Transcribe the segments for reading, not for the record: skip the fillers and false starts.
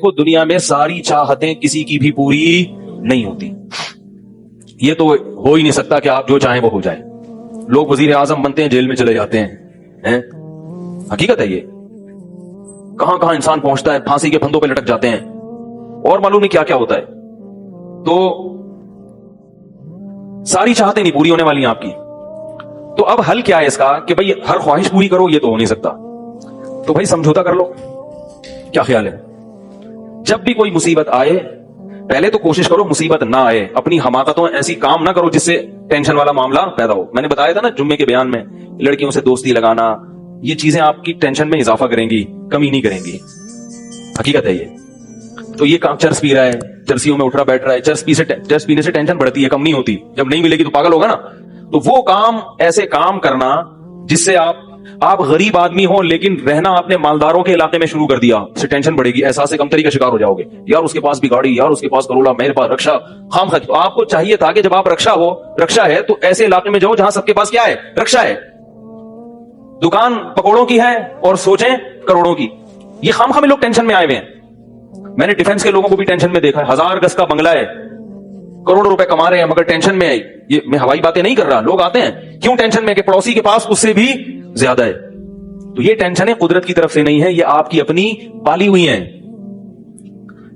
کو دنیا میں ساری چاہتیں کسی کی بھی پوری نہیں ہوتی. یہ تو ہو ہی نہیں سکتا کہ آپ جو چاہیں وہ ہو جائے. لوگ وزیر اعظم بنتے ہیں جیل میں چلے جاتے ہیں. حقیقت ہے یہ. کہاں کہاں انسان پہنچتا ہے, پھانسی کے پھندوں پہ لٹک جاتے ہیں اور معلوم نہیں کیا کیا ہوتا ہے. تو ساری چاہتیں نہیں پوری ہونے والی ہیں آپ کی. تو اب حل کیا ہے اس کا کہ بھئی ہر خواہش پوری کرو, یہ تو ہو نہیں سکتا. تو بھئی سمجھوتا کر لو. کیا خیال ہے؟ جب بھی کوئی مصیبت آئے پہلے تو کوشش کرو مصیبت نہ آئے. اپنی حماقتوں ایسی کام نہ کرو جس سے ٹینشن والا معاملہ پیدا ہو. میں نے بتایا تھا نا جمعے کے بیان میں, لڑکیوں سے دوستی لگانا, یہ چیزیں آپ کی ٹینشن میں اضافہ کریں گی, کمی نہیں کریں گی. حقیقت ہے یہ. تو یہ کام چرس پی رہا ہے, چرسیوں میں اٹھ رہا بیٹھ رہا ہے, چرس پینے سے ٹینشن بڑھتی ہے, کم نہیں ہوتی. جب نہیں ملے گی تو پاگل ہوگا نا. تو وہ کام, ایسے کام کرنا جس سے آپ غریب آدمی ہوں لیکن رہنا آپ نے مالداروں کے علاقے میں شروع کر دیا, اس سے ٹینشن بڑھے گی, احساس کمتری کا شکار ہو جاؤ گے. یار اس کے پاس بھی گاڑی, یار اس کے پاس کروڑا, میرے پاس رکشا, خام خرچ. تو آپ کو چاہیے تھا کہ جب آپ رکشا ہے تو ایسے علاقے میں جاؤ جہاں سب کے پاس کیا ہے, رکشا ہے. دکان پکوڑوں کی ہے اور سوچیں کروڑوں کی. یہ خام خام لوگ ٹینشن میں آئے ہوئے ہیں. میں نے ڈیفنس کے لوگوں کو بھی ٹینشن میں دیکھا ہے. 1000 گز کا بنگلہ ہے, کروڑوں روپے کما رہے ہیں مگر ٹینشن میں ہے. یہ میں ہوائی باتیں نہیں کر رہا. لوگ آتے ہیں کیوں ٹینشن میں کہ پڑوسی کے پاس اس سے بھی زیادہ ہے. تو یہ ٹینشنیں قدرت کی طرف سے نہیں ہے, یہ آپ کی اپنی پالی ہوئی ہیں.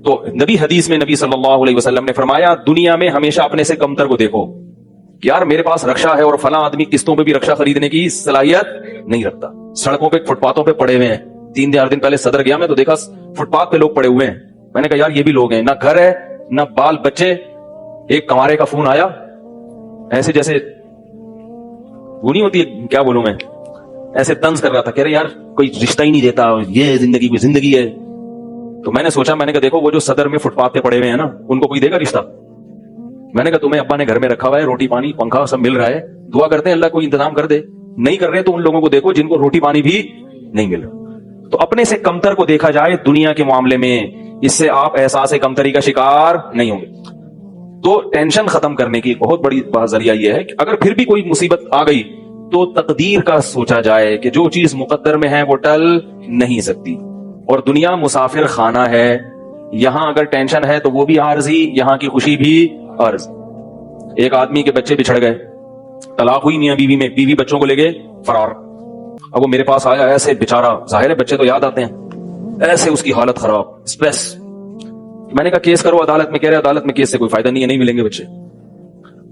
تو حدیث میں نبی صلی اللہ علیہ وسلم نے فرمایا دنیا میں ہمیشہ اپنے سے کمتر کو دیکھو کہ یار میرے پاس رکشا ہے اور فلاں آدمی قسطوں پہ بھی رکشا خریدنے کی صلاحیت نہیں رکھتا. سڑکوں پہ فٹ پاتھوں پہ پڑے ہوئے ہیں. 3-4 دن پہلے صدر گیا میں تو دیکھا فٹ پاتھ پہ لوگ پڑے ہوئے ہیں. میں نے کہا یار یہ بھی لوگ ہیں, نہ گھر ہے نہ بال بچے. ایک کمارے کا فون آیا, ایسے جیسے وہ نہیں ہوتی, کیا بولوں میں, ایسے طنز کر رہا تھا, کہہ رہے یار کوئی رشتہ ہی نہیں دیتا, یہ زندگی کوئی زندگی ہے. تو میں نے سوچا, میں نے کہا دیکھو وہ جو صدر میں فٹ پاتھ پہ پڑے ہوئے ہیں نا, ان کو کوئی دے گا رشتہ؟ میں نے کہا تمہیں ابا نے گھر میں رکھا ہوا ہے, روٹی پانی پنکھا سب مل رہا ہے, دعا کرتے ہیں اللہ کوئی انتظام کر دے. نہیں کر رہے تو ان لوگوں کو دیکھو جن کو روٹی پانی بھی نہیں مل رہا. تو اپنے سے کمتر کو دیکھا جائے دنیا کے معاملے میں, اس سے آپ احساس کمتری کا شکار نہیں ہوں گے. تو ٹینشن ختم کرنے کی بہت بڑی ذریعہ یہ ہے کہ اگر پھر بھی کوئی مصیبت آ گئی تو تقدیر کا سوچا جائے کہ جو چیز مقدر میں ہے وہ ٹل نہیں سکتی. اور دنیا مسافر خانہ ہے, یہاں اگر ٹینشن ہے تو وہ بھی عارضی, یہاں کی خوشی بھی عارضی. ایک آدمی کے بچے بچھڑ گئے, طلاق ہوئی میاں بیوی میں, بیوی بچوں کو لے گئے فرار. اب وہ میرے پاس آیا, ایسے بیچارہ, ظاہر ہے بچے تو یاد آتے ہیں, ایسے اس کی حالت خراب, اسٹریس. میں نے کہا کیس کرو عدالت میں. کہہ رہے عدالت میں کیس سے کوئی فائدہ نہیں ہے, نہیں ملیں گے بچے.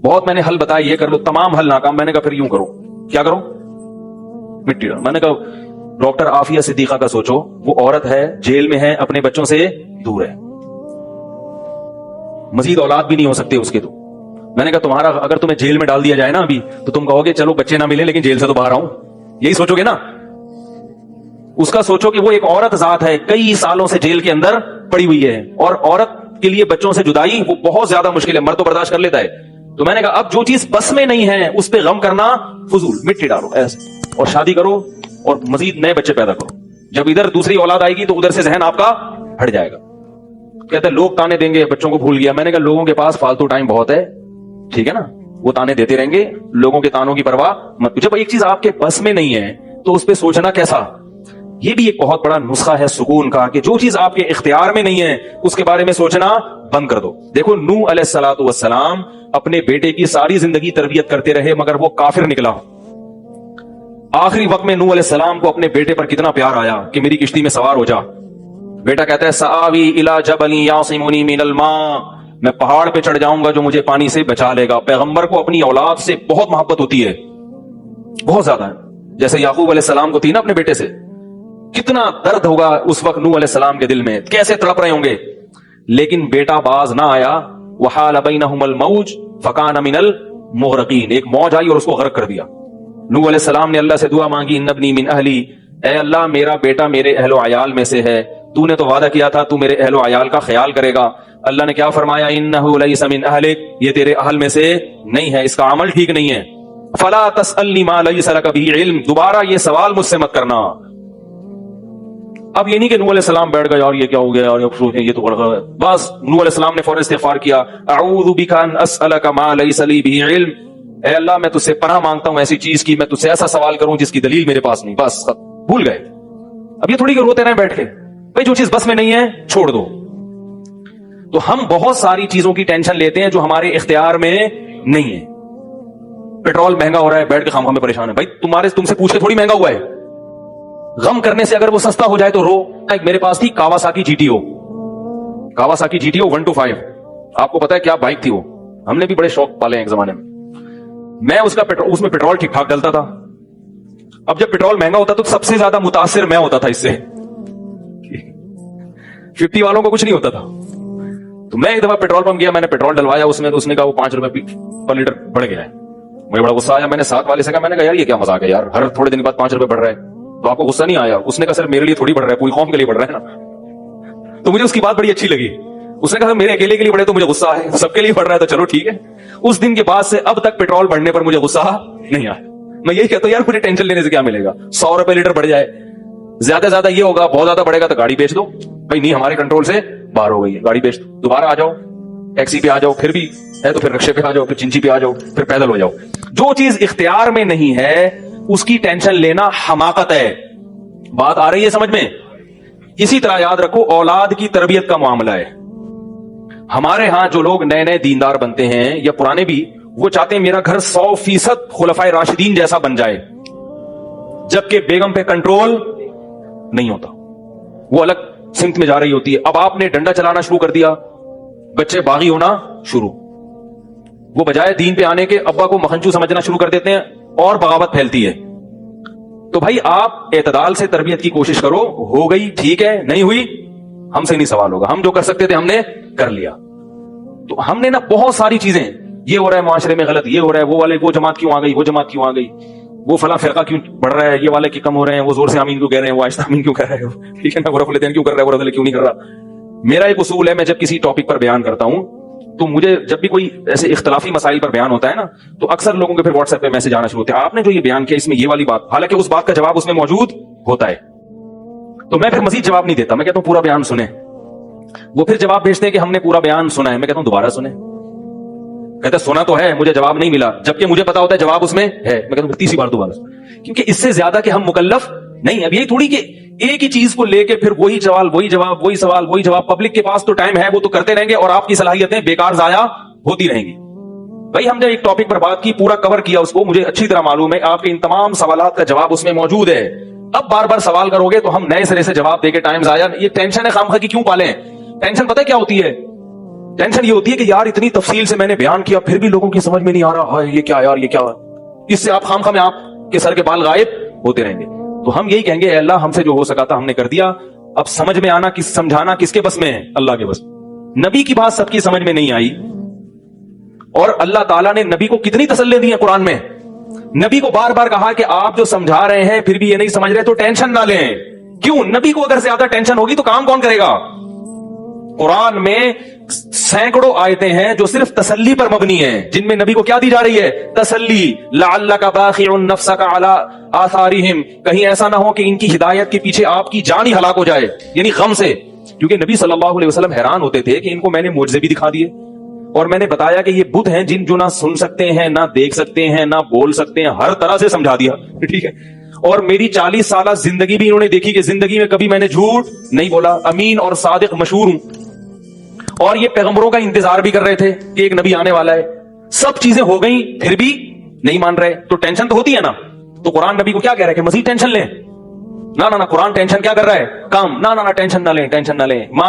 بہت میں نے حل بتایا, یہ کر لو, تمام حل ناکام. میں نے کہا پھر یوں کرو. کیا کرو؟ مٹی ڈالو. میں نے کہا ڈاکٹر عافیہ صدیقہ کا سوچو, وہ عورت ہے, جیل میں ہے, اپنے بچوں سے دور ہے, مزید اولاد بھی نہیں ہو سکتے اس کے. تو میں نے کہا تمہارا اگر تمہیں جیل میں ڈال دیا جائے نا ابھی تو تم کہو گے چلو بچے نہ ملے لیکن جیل سے تو باہر آؤں, یہی سوچو گے نا. اس کا سوچو کہ وہ ایک عورت ذات ہے, کئی سالوں سے جیل کے اندر پڑی ہوئی ہے, اور عورت کے لیے بچوں سے جدائی وہ بہت زیادہ مشکل ہے, مرد تو برداشت کر لیتا ہے. تو میں نے کہا اب جو چیز بس میں نہیں ہے اس پہ غم کرنا فضول, مٹی ڈالو ایسے, اور شادی کرو اور مزید نئے بچے پیدا کرو. جب ادھر دوسری اولاد آئے گی تو ادھر سے ذہن آپ کا ہٹ جائے گا. کہتے ہیں لوگ تانے دیں گے, بچوں کو بھول گیا. میں نے کہا لوگوں کے پاس فالتو ٹائم بہت ہے, ٹھیک ہے نا, وہ تانے دیتے رہیں گے, لوگوں کے تانوں کی پرواہ مت. جب ایک چیز آپ کے بس میں نہیں ہے تو اس پہ سوچنا کیسا. یہ بھی ایک بہت بڑا نسخہ ہے سکون کا کہ جو چیز آپ کے اختیار میں نہیں ہے اس کے بارے میں سوچنا بند کر دو. دیکھو نوح علیہ الصلوۃ والسلام اپنے بیٹے کی ساری زندگی تربیت کرتے رہے مگر وہ کافر نکلا. آخری وقت میں نوح علیہ السلام کو اپنے بیٹے پر کتنا پیار آیا کہ میری کشتی میں سوار ہو جا. بیٹا کہتا ہے سآوی الی جبل یعصمنی من الماء, میں پہاڑ پہ چڑھ جاؤں گا جو مجھے پانی سے بچا لے گا. پیغمبر کو اپنی اولاد سے بہت محبت ہوتی ہے, بہت زیادہ ہے, جیسے یعقوب علیہ السلام کو تھی نا اپنے بیٹے سے. کتنا درد ہوگا اس وقت نوح علیہ السلام کے دل میں, کیسے تڑپ رہے ہوں گے. لیکن بیٹا باز نہ آیا. وحال بینہم الموج فکان من المغرقین, ایک موج آئی اور اس کو غرق کر دیا. نوح علیہ السلام نے اللہ سے دعا مانگی, ان ابنی من اہلی, اے اللہ میرا بیٹا میرے اہل و عیال میں سے ہے, تو نے تو وعدہ کیا تھا تو میرے اہل و عیال کا خیال کرے گا. اللہ نے کیا فرمایا, انہ لیس من اہلک, یہ تیرے اہل میں سے نہیں ہے, اس کا عمل ٹھیک نہیں ہے. فلا تسألنی ما لیس لک بہ علم, دوبارہ یہ سوال مجھ سے مت کرنا. اب یہ نہیں کہ نوح علیہ السلام بیٹھ گئے اور یہ کیا ہو گیا اور یہ تو بڑھ گیا. بس نوح علیہ السلام نے فوراً استغفار کیا, اعوذ بک ان اسألک ما لیس لی بہ علم, اے اللہ میں تجھ سے پناہ مانگتا ہوں ایسی چیز کی, میں تجھ سے ایسا سوال کروں جس کی دلیل میرے پاس نہیں. بس بھول گئے. اب یہ تھوڑی کہ روتے رہیں بیٹھ کے, بھئی جو چیز بس میں نہیں ہے چھوڑ دو, تو ہم بہت ساری چیزوں کی ٹینشن لیتے ہیں جو ہمارے اختیار میں نہیں ہے. پیٹرول مہنگا ہو رہا ہے, بیٹھ کے خام میں پریشان ہے. بھائی تم سے پوچھ کے تھوڑی مہنگا ہوا ہے. غم کرنے سے اگر وہ سستا ہو جائے تو رو. ایک میرے پاس تھی کاواساکی جی ٹی او 125. آپ کو پتا ہے کیا بائک تھی وہ؟ ہم نے بھی بڑے شوق پالے ہیں ایک زمانے میں. میں اس میں پیٹرول ٹھیک ٹھاک ڈلتا تھا. اب جب پیٹرول مہنگا ہوتا تو سب سے زیادہ متاثر میں ہوتا تھا اس سے. 50 والوں کو کچھ نہیں ہوتا تھا. تو میں ایک دفعہ پیٹرول پمپ گیا, میں نے پیٹرول ڈلوایا اس میں, تو اس نے کہا وہ 5 روپے پر لیٹر بڑھ گیا ہے. مجھے بڑا غصہ آیا. میں نے ساتھ والے سے کہا, میں نے کہا یار یہ کیا مذاق ہے یار, ہر تھوڑے دن بعد 5 روپے بڑھ رہا ہے, تو آپ کو غصہ نہیں آیا؟ اس نے کہا سر میرے لیے تھوڑی بڑھ رہا ہے, پوری قوم کے لیے بڑھ رہا ہے نا. تو مجھے اس کی بات بڑی اچھی لگی. اس نے کہا میرے اکیلے کے لیے بڑھے تو مجھے غصہ ہے, سب کے لیے بڑھ رہا ہے تو چلو ٹھیک ہے. اس دن کے بعد سے اب تک پیٹرول بڑھنے پر مجھے غصہ نہیں آیا. میں یہی کہتا ہوں یار مجھے ٹینشن لینے سے کیا ملے گا, 100 روپے لیٹر بڑھ جائے, زیادہ زیادہ یہ ہوگا, بہت زیادہ بڑھے گا تو گاڑی بیچ دو. بھائی نہیں ہمارے کنٹرول سے باہر ہو گئی ہے, گاڑی بیچ دو, دوبارہ آ جاؤ ٹیکسی پہ آ جاؤ, پھر بھی ہے تو پھر رکشے پہ آ جاؤ, پھر چنچی پہ آ جاؤ, پھر پیدل ہو جاؤ. جو چیز اختیار میں نہیں ہے اس کی ٹینشن لینا حماقت ہے. بات آ رہی ہے سمجھ میں؟ اسی طرح یاد رکھو اولاد کی تربیت کا معاملہ ہے. ہمارے ہاں جو لوگ نئے نئے دیندار بنتے ہیں یا پرانے بھی, وہ چاہتے ہیں میرا گھر 100% خلفائے راشدین جیسا بن جائے, جبکہ بیگم پہ کنٹرول نہیں ہوتا, وہ الگ سمت میں جا رہی ہوتی ہے. اب آپ نے ڈنڈا چلانا شروع کر دیا, بچے باغی ہونا شروع, وہ بجائے دین پہ آنے کے ابا کو مکھنچو سمجھنا شروع کر دیتے ہیں اور بغاوت پھیلتی ہے. تو بھائی آپ اعتدال سے تربیت کی کوشش کرو, ہو گئی ٹھیک ہے, نہیں ہوئی ہم سے نہیں سوال ہوگا, ہم جو کر سکتے تھے ہم نے کر لیا. تو ہم نے نا بہت ساری چیزیں, یہ ہو رہا ہے معاشرے میں غلط, یہ ہو رہا ہے, وہ والے وہ جماعت کیوں آ گئی, وہ جماعت کیوں آ گئی, وہ فلاں فرقہ کیوں بڑھ رہا ہے, یہ والے کی کم ہو رہے ہیں, وہ زور سے آمین کیوں کہہ رہے ہیں, وہ آہستہ آمین کیوں کہہ رہے ہیں, ٹھیک ہے نا, وہ رفع الیدین کیوں کر رہا ہے, وہ رفع الیدین کیوں نہیں کر رہا. میرا ایک اصول ہے, میں جب کسی ٹاپک پر بیان کرتا ہوں تو مجھے جب بھی کوئی ایسے اختلافی مسائل پر بیان ہوتا ہے نا, تو اکثر لوگوں کے پھر واٹس ایپ پہ میسج آنا شروع ہوتے ہیں, آپ نے جو یہ بیان کیا اس میں یہ والی بات, حالانکہ اس بات کا جواب اس میں موجود ہوتا ہے. تو میں پھر مزید جواب نہیں دیتا, میں کہتا ہوں پورا بیان سنیں. وہ پھر جواب بھیجتے ہیں کہ ہم نے پورا بیان سنا ہے. میں کہتا ہوں دوبارہ سنیں. کہتے سنا تو ہے, مجھے جواب نہیں ملا, جبکہ مجھے پتا ہوتا ہے جواب اس میں ہے. میں کہتا ہوں تیسری بار دوبارہ, کیونکہ اس سے زیادہ کہ ہم مکلف نہیں. اب یہی تھوڑی کہ ایک ہی چیز کو لے کے پھر وہی سوال وہی جواب وہی سوال وہی جواب, پبلک کے پاس تو ٹائم ہے, وہ تو کرتے رہیں گے اور آپ کی صلاحیتیں بیکار ضائع ہوتی رہیں گی. بھائی ہم نے ایک ٹاپک پر بات کی, پورا کور کیا اس کو, مجھے اچھی طرح معلوم ہے آپ کے ان تمام سوالات کا جواب اس میں موجود ہے. اب بار بار سوال کرو گے تو ہم نئے سرے سے جواب دے کے ٹائم ضائع, یہ ٹینشن ہے خامخواہ کی کیوں پالیں. ٹینشن پتہ کیا ہوتی ہے؟ ٹینشن یہ ہوتی ہے کہ یار اتنی تفصیل سے میں نے بیان کیا پھر بھی لوگوں کی سمجھ میں نہیں آ رہا ہے, یہ کیا یار, یہ کیا, اس سے آپ خامخواہ میں آپ کے سر کے بال غائب ہوتے رہیں گے. تو ہم یہی کہیں گے اے اللہ ہم سے جو ہو سکا تھا ہم نے کر دیا, اب سمجھ میں آنا سمجھانا کس کے بس میں ہے؟ اللہ کے بس. نبی کی بات سب کی سمجھ میں نہیں آئی, اور اللہ تعالیٰ نے نبی کو کتنی تسلی دی ہے قرآن میں. نبی کو بار بار کہا کہ آپ جو سمجھا رہے ہیں پھر بھی یہ نہیں سمجھ رہے تو ٹینشن نہ لیں. کیوں؟ نبی کو اگر زیادہ ٹینشن ہوگی تو کام کون کرے گا؟ قرآن میں سینکڑوں آیتیں ہیں جو صرف تسلی پر مبنی ہیں, جن میں نبی کو کیا دی جا رہی ہے؟ تسلی. لعلک باخع نفسک علی آثارہم, کہیں ایسا نہ ہو کہ ان کی ہدایت کے پیچھے آپ کی جان ہی ہلاک ہو جائے, یعنی غم سے. کیونکہ نبی صلی اللہ علیہ وسلم حیران ہوتے تھے کہ ان کو میں نے معجزے بھی دکھا دیے, اور میں نے بتایا کہ یہ بت ہیں جن جو نہ سن سکتے ہیں, نہ دیکھ سکتے ہیں, نہ بول سکتے ہیں, ہر طرح سے سمجھا دیا, ٹھیک ہے. اور میری 40 سالہ زندگی بھی انہوں نے دیکھی کہ زندگی میں کبھی میں نے جھوٹ نہیں بولا, امین اور صادق مشہور ہوں. اور یہ پیغمبروں کا انتظار بھی کر رہے تھے کہ ایک نبی آنے والا ہے. سب چیزیں ہو گئیں پھر بھی نہیں مان رہے, تو ٹینشن تو ہوتی ہے نا. تو قرآن نبی کو کیا کہہ رہا ہے کہ مزید ٹینشن لیں؟ نہ قرآن ٹینشن کیا کر رہا ہے؟ کام. نہ ٹینشن نہ لیں, ٹینشن نہ لیں. ما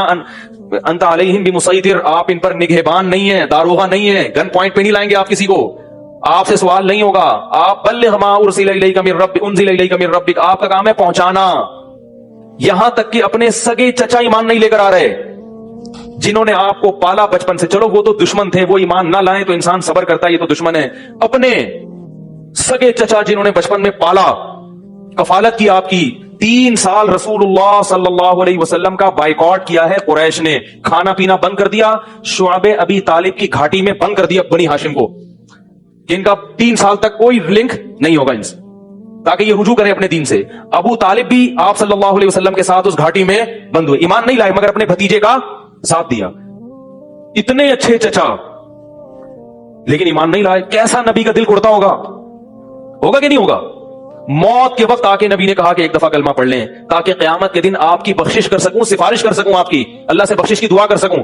انت علیہم بمسیطر, آپ ان پر نگہبان نہیں ہیں, داروغہ نہیں ہیں, گن پوائنٹ پہ نہیں لائیں گے آپ کسی کو, آپ سے سوال نہیں ہوگا. آپ بلغ ما ارسل الیک من ربک انزل الیک من ربک, آپ کا کام ہے پہنچانا. یہاں تک کہ اپنے سگے چچا ایمان نہیں لے کر آ رہے, جنہوں نے آپ کو پالا بچپن سے. چلو وہ تو دشمن تھے, وہ ایمان نہ لائیں تو انسان صبر کرتا ہے, یہ تو دشمن ہے. اپنے سگے چچا جنہوں نے بچپن میں پالا, کفالت کی آپ کی, 3 سال رسول اللہ صلی اللہ علیہ وسلم کا بائیکاٹ کیا ہے قریش نے, کھانا پینا بند کر دیا, شعب ابی طالب کی گھاٹی میں بند کر دیا بنی ہاشم کو, جن کا 3 سال تک کوئی لنک نہیں ہوگا ان سے, تاکہ یہ رجوع کریں اپنے دین سے. ابو طالب بھی آپ صلی اللہ علیہ وسلم کے ساتھ اس گھاٹی میں بند ہوئے, ایمان نہیں لائے مگر اپنے بھتیجے کا ساتھ دیا. اتنے اچھے چچا لیکن ایمان نہیں لائے. کیسا نبی کا دل اڑتا ہوگا کہ نہیں ہوگا؟ موت کے وقت آ کے نبی نے کہا کہ ایک دفعہ کلمہ پڑھ لیں تاکہ قیامت کے دن آپ کی بخشش کر سکوں, سفارش کر سکوں, آپ کی اللہ سے بخشش کی دعا کر سکوں.